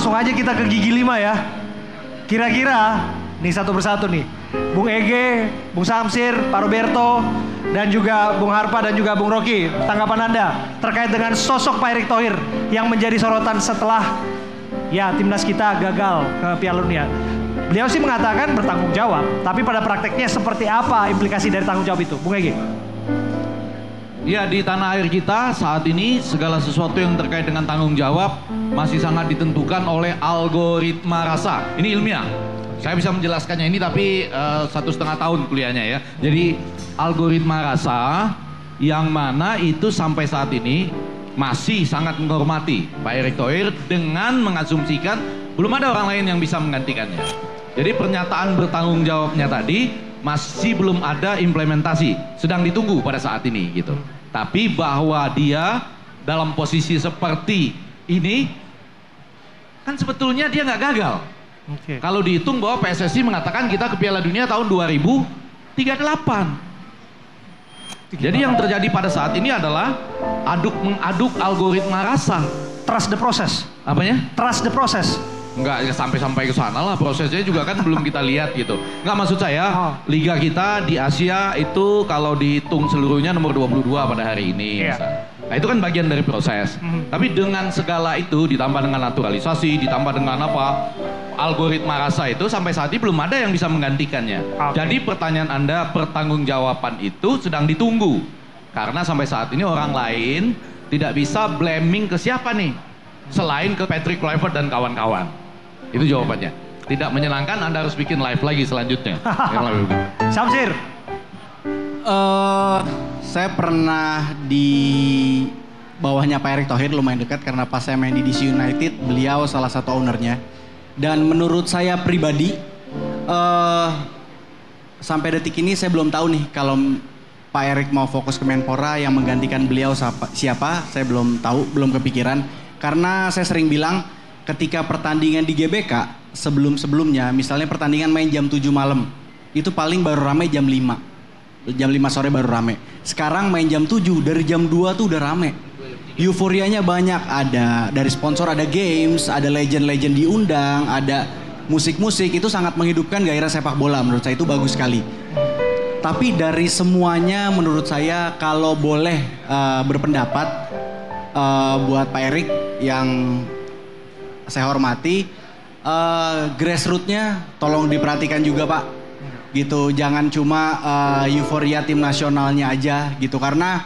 langsung aja kita ke gigi 5 ya. Kira-kira nih satu persatu nih, Bung Ege, Bung Samsir, Pak Roberto, dan juga Bung Harpa dan juga Bung Rocky, tanggapan Anda terkait dengan sosok Pak Erick Thohir yang menjadi sorotan setelah ya timnas kita gagal ke Piala Dunia. Beliau sih mengatakan bertanggung jawab, tapi pada prakteknya seperti apa implikasi dari tanggung jawab itu, Bung Ege? Ya, di tanah air kita saat ini segala sesuatu yang terkait dengan tanggung jawab masih sangat ditentukan oleh algoritma rasa. Ini ilmiah. Saya bisa menjelaskannya ini tapi 1,5 tahun kuliahnya ya. Jadi algoritma rasa yang mana itu sampai saat ini masih sangat menghormati Pak Erick Thohir dengan mengasumsikan belum ada orang lain yang bisa menggantikannya. Jadi pernyataan bertanggung jawabnya tadi masih belum ada implementasi, sedang ditunggu pada saat ini gitu. Tapi bahwa dia dalam posisi seperti ini, kan sebetulnya dia nggak gagal. Kalau dihitung bahwa PSSI mengatakan kita ke Piala Dunia tahun 2038. Jadi yang terjadi pada saat ini adalah aduk-mengaduk algoritma rasa. Trust the process. Apanya? Trust the process. Enggak ya sampai ke sana lah, prosesnya juga kan belum kita lihat gitu. Enggak, maksud saya liga kita di Asia itu kalau dihitung seluruhnya nomor 22 pada hari ini. Nah itu kan bagian dari proses. Tapi dengan segala itu ditambah dengan naturalisasi, ditambah dengan apa? Algoritma rasa itu sampai saat ini belum ada yang bisa menggantikannya. Jadi pertanyaan Anda, pertanggungjawaban itu sedang ditunggu. Karena sampai saat ini orang lain tidak bisa blaming ke siapa nih? Selain ke Patrick Kluivert dan kawan-kawan. Itu jawabannya. Tidak menyenangkan, Anda harus bikin live lagi selanjutnya. Samsir. Saya pernah di bawahnya Pak Erick Thohir lumayan dekat karena pas saya main di DC United, beliau salah satu ownernya. Dan menurut saya pribadi, sampai detik ini saya belum tahu nih kalau Pak Erick mau fokus ke Menpora yang menggantikan beliau siapa, saya belum tahu, belum kepikiran. Karena saya sering bilang ketika pertandingan di GBK sebelum-sebelumnya, misalnya pertandingan main jam 7 malam, itu paling baru rame jam 5. Jam 5 sore baru rame. Sekarang main jam 7, dari jam 2 tuh udah rame. Euforianya banyak, ada dari sponsor, ada games, ada legend-legend diundang, ada musik-musik, itu sangat menghidupkan gairah sepak bola, menurut saya itu bagus sekali. Tapi dari semuanya menurut saya kalau boleh berpendapat buat Pak Erick yang saya hormati, grassroots-nya tolong diperhatikan juga Pak, gitu. Jangan cuma euforia tim nasionalnya aja gitu, karena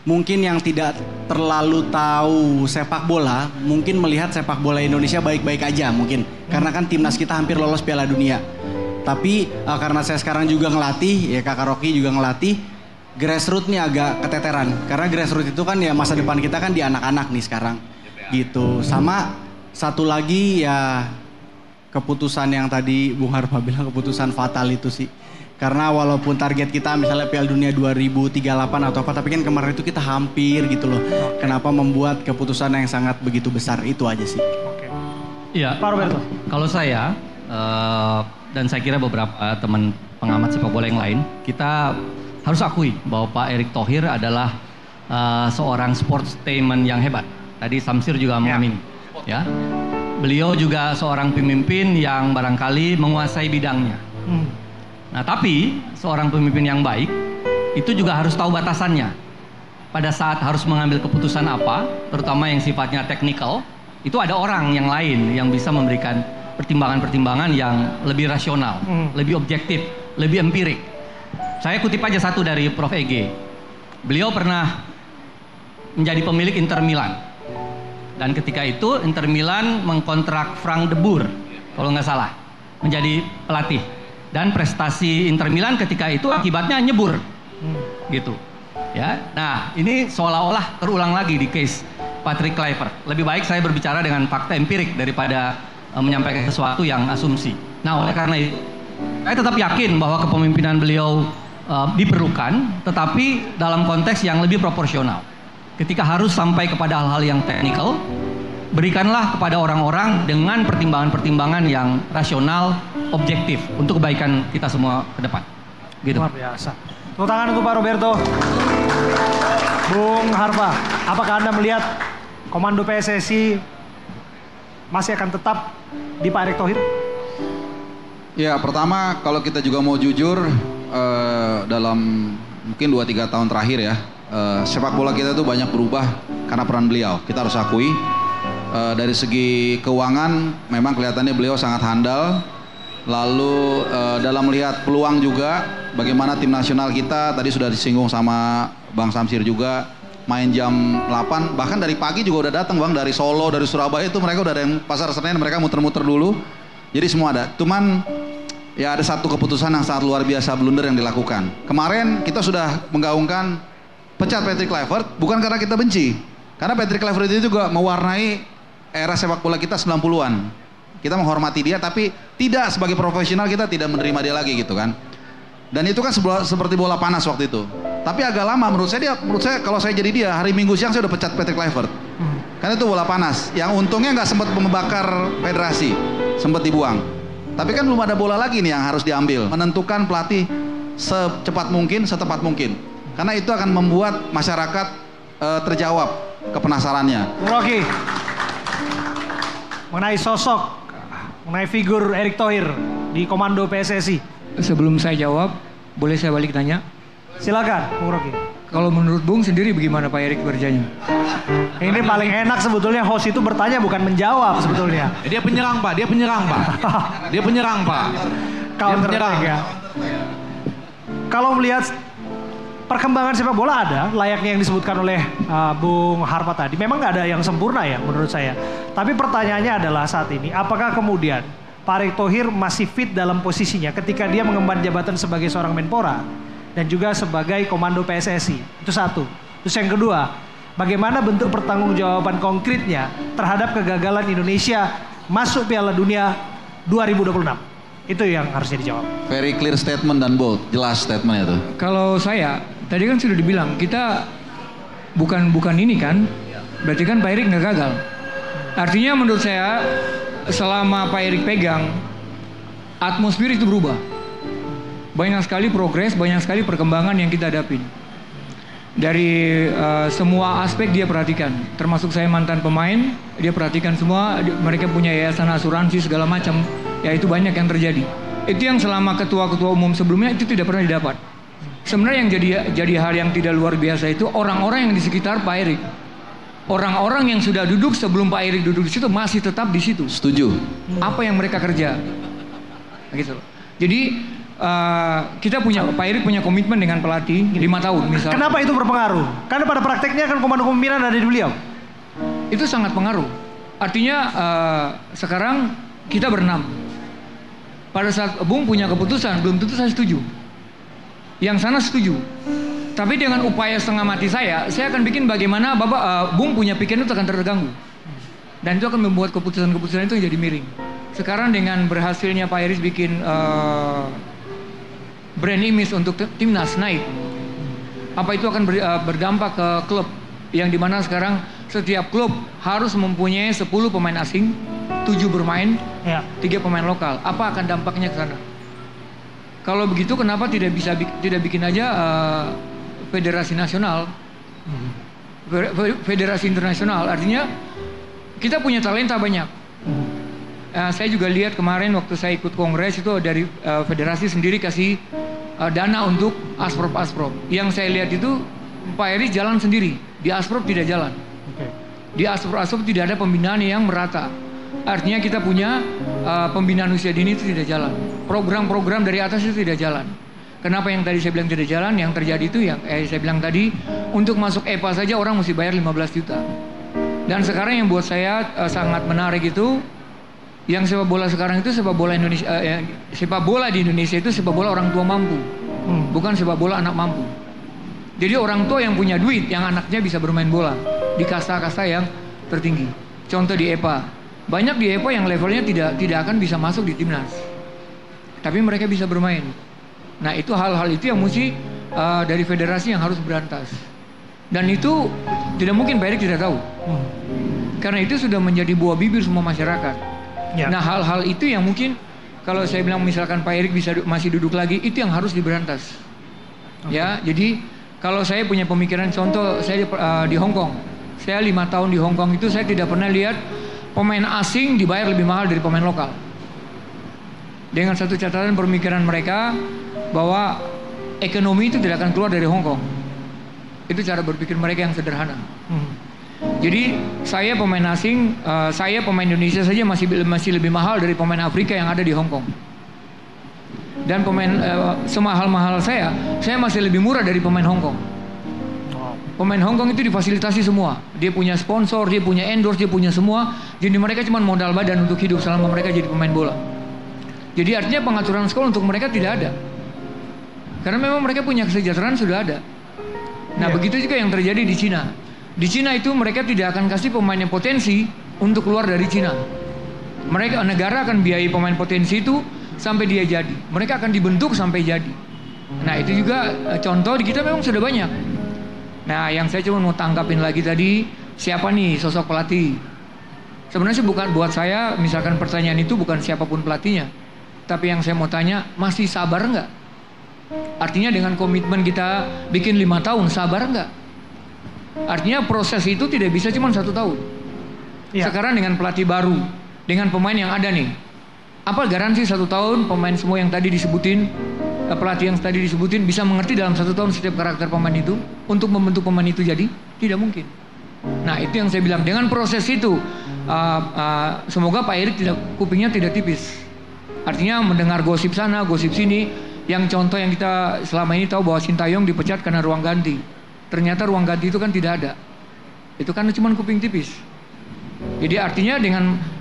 mungkin yang tidak terlalu tahu sepak bola mungkin melihat sepak bola Indonesia baik-baik aja mungkin, karena kan timnas kita hampir lolos Piala Dunia. Tapi karena saya sekarang juga ngelatih, ya Kakak Rocky juga ngelatih, grassroots-nya agak keteteran, karena grassroots itu kan ya masa depan kita kan di anak-anak nih sekarang gitu. Sama satu lagi ya keputusan yang tadi Bung Harpa bilang, keputusan fatal itu sih. Karena walaupun target kita misalnya Piala Dunia 2038 atau apa, tapi kan kemarin itu kita hampir gitu loh. Kenapa membuat keputusan yang sangat begitu besar, itu aja sih. Iya, Pak Roberto. Kalau saya dan saya kira beberapa teman pengamat sepak bola yang lain, kita harus akui bahwa Pak Erick Thohir adalah seorang sportsman yang hebat. Tadi Samsir juga mengamini. Ya, beliau juga seorang pemimpin yang barangkali menguasai bidangnya. Nah, tapi seorang pemimpin yang baik itu juga harus tahu batasannya. Pada saat harus mengambil keputusan apa, terutama yang sifatnya teknikal, itu ada orang yang lain yang bisa memberikan pertimbangan-pertimbangan yang lebih rasional, lebih objektif, lebih empirik. Saya kutip aja satu dari Prof. Ege. Beliau pernah menjadi pemilik Inter Milan. Dan ketika itu Inter Milan mengkontrak Frank de Boer, kalau nggak salah, menjadi pelatih. Dan prestasi Inter Milan ketika itu akibatnya nyebur, gitu. Ya, nah ini seolah-olah terulang lagi di case Patrick Kluivert. Lebih baik saya berbicara dengan fakta empirik daripada menyampaikan sesuatu yang asumsi. Nah, oleh karena itu, saya tetap yakin bahwa kepemimpinan beliau diperlukan, tetapi dalam konteks yang lebih proporsional. Ketika harus sampai kepada hal-hal yang teknikal, berikanlah kepada orang-orang dengan pertimbangan-pertimbangan yang rasional, objektif untuk kebaikan kita semua ke depan. Gitu. Luar biasa. Tepuk tangan untuk Pak Roberto. Bung Harpa, apakah Anda melihat komando PSSI masih akan tetap di Pak Erick Thohir? Ya, pertama kalau kita juga mau jujur, dalam mungkin 2-3 tahun terakhir ya, sepak bola kita itu banyak berubah karena peran beliau. Kita harus akui, dari segi keuangan memang kelihatannya beliau sangat handal. Lalu dalam melihat peluang juga, bagaimana tim nasional kita tadi sudah disinggung sama Bang Samsir juga, main jam 8, bahkan dari pagi juga udah datang Bang, dari Solo, dari Surabaya itu mereka udah ada yang pasar Senen, mereka muter-muter dulu. Jadi semua ada. Cuman ya ada satu keputusan yang sangat luar biasa, blunder yang dilakukan. Kemarin kita sudah menggaungkan pecat Patrick Kluivert, bukan karena kita benci. Karena Patrick Kluivert itu juga mewarnai era sepak bola kita 90-an. Kita menghormati dia, tapi tidak sebagai profesional, kita tidak menerima dia lagi gitu kan. Dan itu kan seperti bola panas waktu itu. Tapi agak lama menurut saya kalau saya jadi dia, hari Minggu siang saya udah pecat Patrick Kluivert. Karena itu bola panas. Yang untungnya nggak sempat membakar federasi, sempat dibuang. Tapi kan belum ada bola lagi nih yang harus diambil. Menentukan pelatih secepat mungkin, setepat mungkin. Karena itu akan membuat masyarakat terjawab kepenasarannya. Rocky, mengenai sosok, mengenai figur Erick Thohir di komando PSSI. Sebelum saya jawab, boleh saya balik tanya? Silakan, Bung Rocky. Kalau menurut Bung sendiri bagaimana Pak Erick kerjanya? Ini paling enak sebetulnya, host itu bertanya bukan menjawab sebetulnya. Dia penyerang Pak, dia penyerang Pak. Dia penyerang Pak. Counter attack ya. Kalau melihat perkembangan sepak bola ada, layaknya yang disebutkan oleh Bung Harpa tadi, memang nggak ada yang sempurna ya menurut saya. Tapi pertanyaannya adalah saat ini, apakah kemudian Pak Erick Thohir masih fit dalam posisinya ketika dia mengemban jabatan sebagai seorang Menpora dan juga sebagai komando PSSI? Itu satu. Terus yang kedua, bagaimana bentuk pertanggungjawaban konkretnya terhadap kegagalan Indonesia masuk Piala Dunia 2026? Itu yang harusnya dijawab. Very clear statement dan bold, jelas statementnya itu. Kalau saya, tadi kan sudah dibilang, kita bukan ini kan, berarti kan Pak Erick nggak gagal. Artinya menurut saya, selama Pak Erick pegang, atmosfer itu berubah. Banyak sekali progres, banyak sekali perkembangan yang kita hadapin. Dari semua aspek dia perhatikan, termasuk saya mantan pemain, dia perhatikan semua, mereka punya yayasan asuransi segala macam, ya itu banyak yang terjadi. Itu yang selama ketua-ketua umum sebelumnya itu tidak pernah didapat. Sebenarnya yang jadi hal yang tidak luar biasa itu orang-orang yang di sekitar Pak Erick. Orang-orang yang sudah duduk sebelum Pak Erick duduk di situ masih tetap di situ. Setuju. Apa yang mereka kerja, gitu. Jadi kita Pak Erick punya komitmen dengan pelatih 5 tahun misalnya. Kenapa itu berpengaruh? Karena pada prakteknya kan komando kepemimpinan ada di beliau. Itu sangat pengaruh. Artinya sekarang kita berenam. Pada saat Bung punya keputusan, belum tentu saya setuju. Yang sana setuju. Tapi dengan upaya setengah mati saya akan bikin bagaimana Bung punya pikiran itu akan terganggu. Dan itu akan membuat keputusan-keputusan itu jadi miring. Sekarang dengan berhasilnya Pak Erick bikin brand image untuk timnas naik, apa itu akan berdampak ke klub yang dimana sekarang setiap klub harus mempunyai 10 pemain asing, 7 bermain, 3 pemain lokal. Apa akan dampaknya ke sana? Kalau begitu kenapa tidak bikin aja federasi nasional, federasi internasional? Artinya kita punya talenta banyak. Saya juga lihat kemarin waktu saya ikut kongres itu dari federasi sendiri kasih dana untuk asprop. Yang saya lihat itu Pak Erick jalan sendiri, di asprop tidak jalan. Di asprop tidak ada pembinaan yang merata. Artinya kita punya pembinaan usia dini itu tidak jalan. Program-program dari atas itu tidak jalan. Kenapa yang tadi saya bilang tidak jalan? Yang terjadi itu yang saya bilang tadi, untuk masuk EPA saja orang mesti bayar 15 juta. Dan sekarang yang buat saya sangat menarik itu, yang sepak bola sekarang itu sepak bola Indonesia, sepak bola di Indonesia itu sepak bola orang tua mampu, bukan sepak bola anak mampu. Jadi orang tua yang punya duit, yang anaknya bisa bermain bola di kasta-kasta yang tertinggi. Contoh di EPA, banyak di EPA yang levelnya tidak akan bisa masuk di timnas, tapi mereka bisa bermain. Nah itu hal-hal itu yang mesti dari federasi yang harus berantas. Dan itu tidak mungkin Pak Erick tidak tahu, karena itu sudah menjadi buah bibir semua masyarakat. Nah hal-hal itu yang mungkin kalau saya bilang misalkan Pak Erick masih duduk lagi, itu yang harus diberantas. Ya, jadi kalau saya punya pemikiran, contoh saya di Hong Kong, saya 5 tahun di Hong Kong itu saya tidak pernah lihat pemain asing dibayar lebih mahal dari pemain lokal. Dengan satu catatan pemikiran mereka bahwa ekonomi itu tidak akan keluar dari Hong Kong. Itu cara berpikir mereka yang sederhana. Jadi saya pemain asing, saya pemain Indonesia saja masih lebih mahal dari pemain Afrika yang ada di Hong Kong. Dan pemain semahal-mahal saya masih lebih murah dari pemain Hong Kong. Pemain Hong Kong itu difasilitasi semua. Dia punya sponsor, dia punya endorse, dia punya semua. Jadi mereka cuma modal badan untuk hidup selama mereka jadi pemain bola. Jadi artinya pengaturan sekolah untuk mereka tidak ada. Karena memang mereka punya kesejahteraan sudah ada. Nah begitu juga yang terjadi di Cina. Di Cina itu mereka tidak akan kasih pemain yang potensi untuk keluar dari Cina. Negara akan biayai pemain potensi itu sampai dia jadi. Mereka akan dibentuk sampai jadi. Nah itu juga contoh di kita memang sudah banyak. Nah yang saya cuma mau tanggapin lagi tadi, siapa nih sosok pelatih? Sebenarnya bukan buat saya, misalkan pertanyaan itu bukan siapapun pelatihnya. Tapi yang saya mau tanya, masih sabar nggak? Artinya dengan komitmen kita bikin 5 tahun, sabar nggak? Artinya proses itu tidak bisa cuma 1 tahun. Sekarang dengan pelatih baru, dengan pemain yang ada nih, apa garansi 1 tahun pemain semua yang tadi disebutin, pelatih yang tadi disebutin bisa mengerti dalam 1 tahun setiap karakter pemain itu untuk membentuk pemain itu jadi? Tidak mungkin. Nah itu yang saya bilang, dengan proses itu semoga Pak Erik kupingnya tidak tipis. Artinya mendengar gosip sana, gosip sini, yang contoh yang kita selama ini tahu bahwa Sintayong dipecat karena ruang ganti. Ternyata ruang ganti itu kan tidak ada. Itu kan cuma kuping tipis. Jadi artinya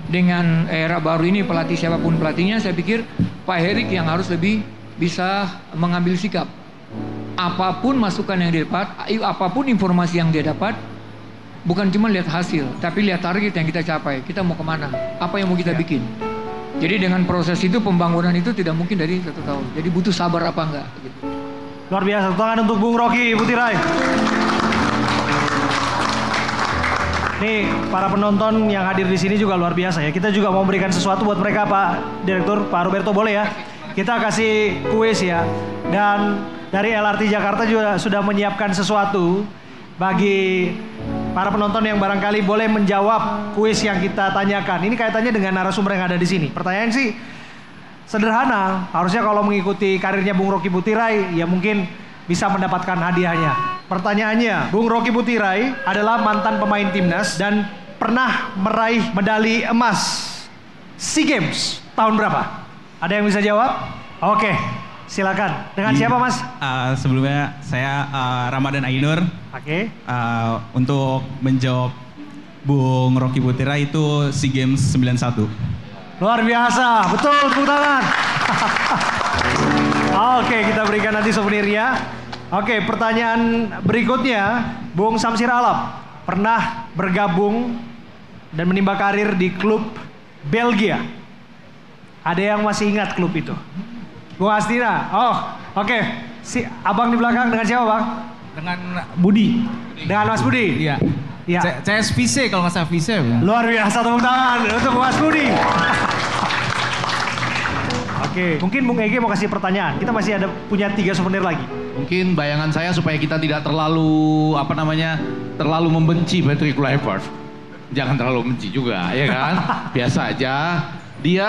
dengan era baru ini pelatih siapapun pelatihnya, saya pikir Pak Erik yang harus lebih bisa mengambil sikap. Apapun masukan yang dia dapat, apapun informasi yang dia dapat, bukan cuma lihat hasil, tapi lihat target yang kita capai. Kita mau kemana? Apa yang mau kita bikin? Jadi dengan proses itu pembangunan itu tidak mungkin dari 1 tahun. Jadi butuh sabar apa enggak? Gitu. Luar biasa, tangan untuk Bung Rocky Putirai. Nih para penonton yang hadir di sini juga luar biasa ya. Kita juga mau memberikan sesuatu buat mereka Pak Direktur, Pak Roberto, boleh ya? Kita kasih kuis ya. Dan dari LRT Jakarta juga sudah menyiapkan sesuatu bagi para penonton yang barangkali boleh menjawab kuis yang kita tanyakan. Ini kaitannya dengan narasumber yang ada di sini. Pertanyaan sih sederhana. Harusnya kalau mengikuti karirnya Bung Rocky Putirai, ya mungkin bisa mendapatkan hadiahnya. Pertanyaannya, Bung Rocky Putirai adalah mantan pemain timnas dan pernah meraih medali emas SEA Games tahun berapa? Ada yang bisa jawab? Oke. Silakan. Dengan siapa Mas? Sebelumnya saya Ramadan Ainur. Oke. Untuk menjawab Bung Rocky Putirai itu SEA Games 91. Luar biasa. Betul, tepuk tangan. Oke, kita berikan nanti souvenirnya. Oke, pertanyaan berikutnya, Bung Samsir Alap pernah bergabung dan menimba karir di klub Belgia. Ada yang masih ingat klub itu? Bung Astina, oke. Si abang di belakang dengan siapa bang? Dengan Budi. Dengan Mas Budi? Iya. Ya. CSVC kalau nggak salah VC. Luar biasa, tepuk tangan untuk Mas Budi. Oke, mungkin Bung Ege mau kasih pertanyaan. Kita masih punya 3 souvenir lagi. Mungkin bayangan saya supaya kita tidak terlalu terlalu membenci Patrick Kluivert. Jangan terlalu membenci juga, ya kan? Biasa aja. Dia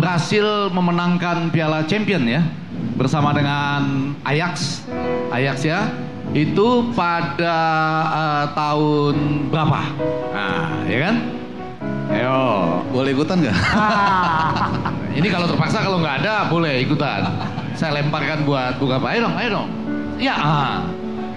berhasil memenangkan Piala Champion ya bersama dengan Ajax ya. Itu pada tahun berapa? Nah, ya kan? Ayo. Boleh ikutan nggak? Ini kalau terpaksa, kalau nggak ada boleh ikutan. Saya lemparkan buat buka apa? Ayo dong. Ya.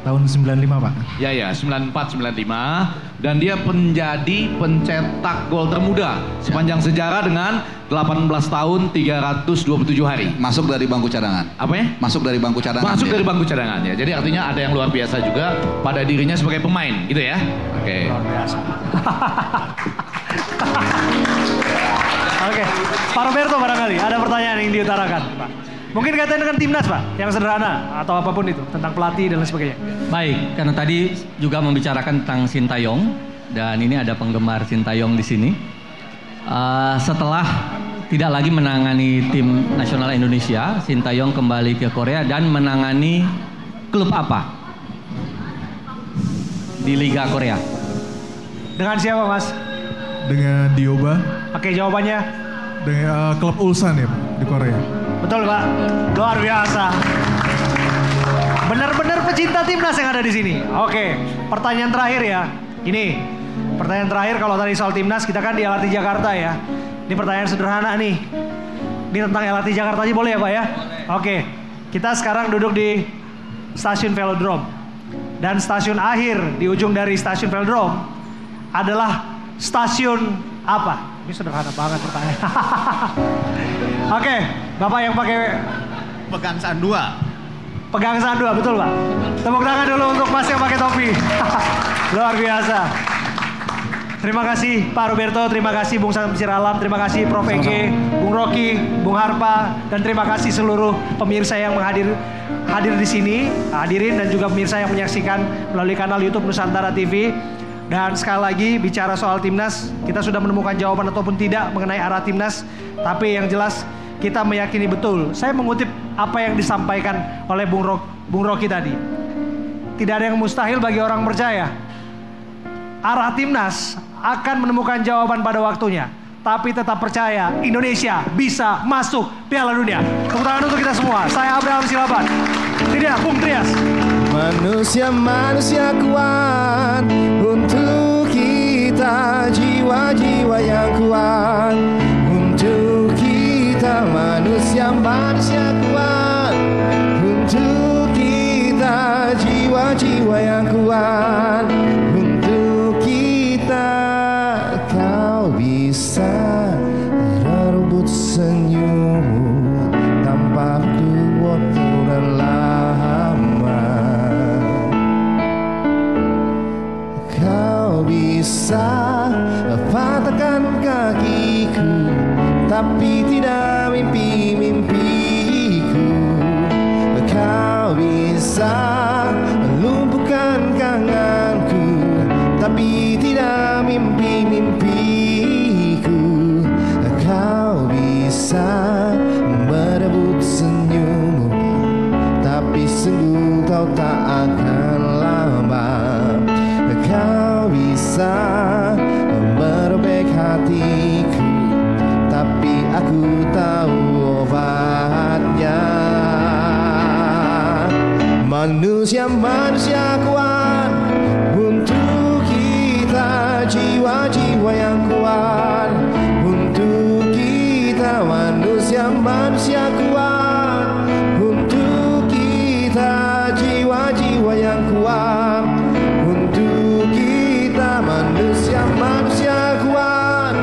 Tahun 95 Pak. Ya, 94-95. Dan dia menjadi pencetak gol termuda sepanjang sejarah dengan 18 tahun 327 hari. Masuk dari bangku cadangan. Apa ya? Masuk dari bangku cadangan. Masuk dari bangku cadangan ya. Jadi artinya ada yang luar biasa juga pada dirinya sebagai pemain gitu ya. Oke. Luar biasa. Oke, Pak Roberto barangkali ada pertanyaan yang diutarakan, Pak. Mungkin kaitan dengan timnas, Pak, yang sederhana atau apapun itu tentang pelatih dan lain sebagainya. Baik, karena tadi juga membicarakan tentang Sintayong dan ini ada penggemar Sintayong di sini. Setelah tidak lagi menangani tim nasional Indonesia, Sintayong kembali ke Korea dan menangani klub apa di Liga Korea? Dengan siapa, Mas? Dengan Dioba. Oke, jawabannya? Dengan klub Ulsan ya Pak, di Korea. Betul Pak, luar biasa. Benar-benar pecinta timnas yang ada di sini. Oke, pertanyaan terakhir ya. Ini pertanyaan terakhir kalau tadi soal timnas kita kan di LRT Jakarta ya. Ini pertanyaan sederhana nih. Ini tentang LRT Jakarta aja boleh ya Pak ya? Oke, kita sekarang duduk di stasiun Velodrome. Dan stasiun akhir di ujung dari stasiun Velodrome adalah stasiun apa? Ini sederhana banget pertanyaan. Oke, Bapak yang pakai Pegangsaan 2. Pegangsaan 2, betul Pak? Tepuk tangan dulu untuk Mas yang pakai topi. Luar biasa. Terima kasih Pak Roberto, terima kasih Bung Samsir Alam, terima kasih Prof. Ege, Bung Rocky, Bung Harpa, dan terima kasih seluruh pemirsa yang hadir di sini, hadirin dan juga pemirsa yang menyaksikan melalui kanal YouTube Nusantara TV. Dan sekali lagi bicara soal timnas, kita sudah menemukan jawaban ataupun tidak mengenai arah timnas, tapi yang jelas kita meyakini betul. Saya mengutip apa yang disampaikan oleh Bung Rocky tadi. Tidak ada yang mustahil bagi orang percaya. Arah timnas akan menemukan jawaban pada waktunya. Tapi tetap percaya Indonesia bisa masuk Piala Dunia. Tepuk tangan untuk kita semua. Saya Abraham Silaban. Ini dia Bung Trias. Manusia kuat untuk kita, jiwa-jiwa yang kuat untuk kita. Manusia kuat untuk kita, jiwa-jiwa yang kuat untuk kita. Kau bisa merebut senyummu tanpa perlu waktu dan lama. Kau bisa patahkan kakiku, tapi tidak mimpi-mimpiku. Kau bisa melumpuhkan kanganku, tapi tidak mimpi-mimpiku. Kau bisa merebut senyummu, tapi sungguh kau tak akan lama. Kau bisa merobek hatiku, tapi aku tahu obatnya. Manusia kuat untuk kita, jiwa-jiwa yang kuat untuk kita. Manusia kuat untuk kita, jiwa-jiwa yang kuat untuk kita. Manusia kuat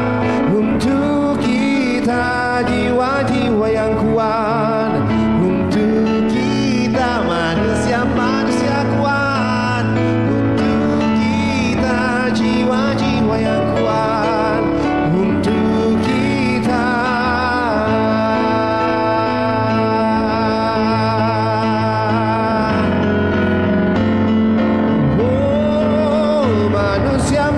untuk kita, jiwa-jiwa yang kuat untuk kita. Manusia kuat untuk kita, jiwa-jiwa yang kuat untuk kita. Oh, manusia